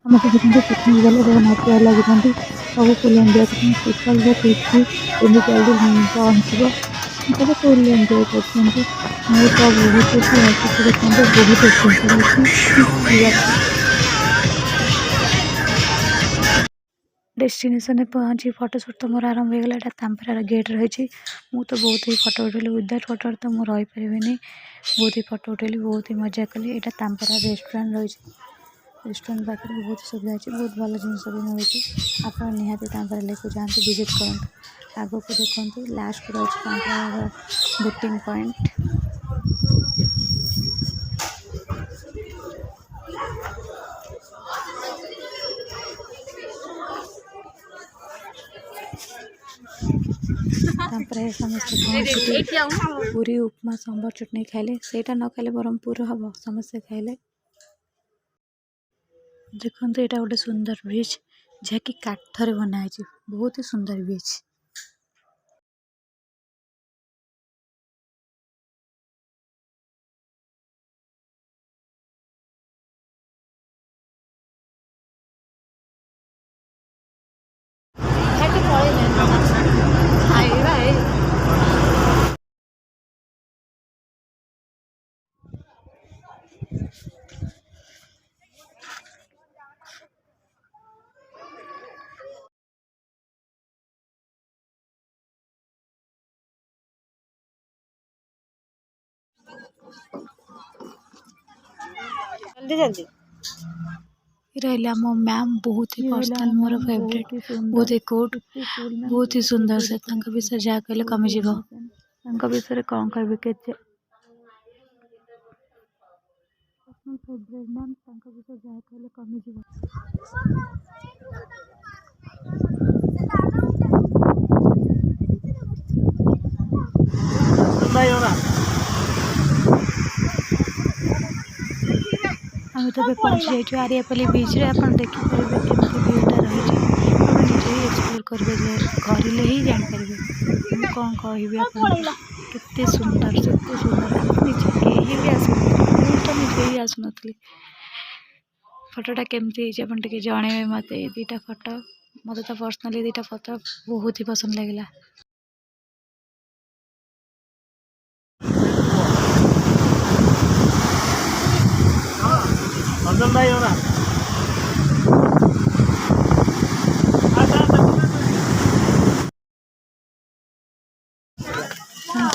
ସମସ୍ତେ ଦେଖନ୍ତୁ ପିକନିକ୍ ଗଲେ ନାଚିବା ଲାଗିଥାନ୍ତି। ସବୁ ଫୁଲ୍ ଏନ୍ଜୟ କରୁଛନ୍ତି। ସକାଳର ତିଥି ଏମିତି ଜଲ୍ଦି ପହଞ୍ଚିବ ସବୁ ଫୁଲ୍ ଏନ୍ଜୟ କରୁଛନ୍ତି। ମୁଁ ତ ବହୁତ ହସୁଛି ଦେଖନ୍ତୁ ବହୁତ ସୁନ୍ଦର ହେଇଛି। डेस्टिनेशन पहुँची फटोशूट तो मोर आरंभ हो गला। एटा तांपरार गेट रही। मु तो बहुत ही फटो उठेली विदाउट फटो तो मुझे रहीपरि। बहुत ही फटो उठेली बहुत ही मजा कली। यहाँ तांपरा रेस्टोरेंट रही। रेस्टोरेंट पाखे बहुत सुविधा अच्छी बहुत भल जिनस भी मिलूँ। आप निहाती तांपरा लेक जातु विजिट करूँ। आग को देखते लास्ट को रही तांपरा बोटिंग पॉइंट। समस्त पूरी उपमा सांबर चटनी खाइले सेटा न खाइले ब्रह्मपुर हम समस्ते खाइले। देखो यहाँ गोटे सुंदर ब्रिज जहाँकि काठर बनाई बहुत ही सुंदर ब्रिज। जल्दी जल्दी रहा मो मैम बहुत ही पर्सनल मोर फेवरेट बहुत ही कोट बहुत ही सुंदर से विषय जहाँ कहले कमिज विषय कौन कह के फेवरेट मैम विषय जहाँ कहले कमिज आम तो पहुँची जाइए आरियापल्ली बीच रे। आप देखिपारे केमती व्यूटा रही निजे ही एक्सप्लोर करेंगे घरले ही जापर कौन कहते सुंदर से सुंदर निजे कहीं भी आस तो निजे ही आसुन फोटोटा केमती है जन मत दीटा फोटो मत तो पर्सनाली दीटा फोटो बहुत ही पसंद लगे।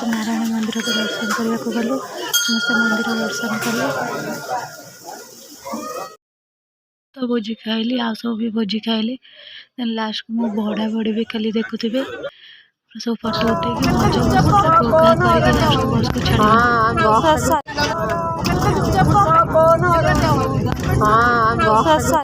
नारायण मंदिर को दर्शन करने को गलु समस्त मंदिर दर्शन कले तो भोजी खाइली आ सब भी भोजी खाइली। लास्ट को मो बड़ा बड़ी भी खाली देखुथे सब फोटो उठे मजा लास्ट बस को छाड़।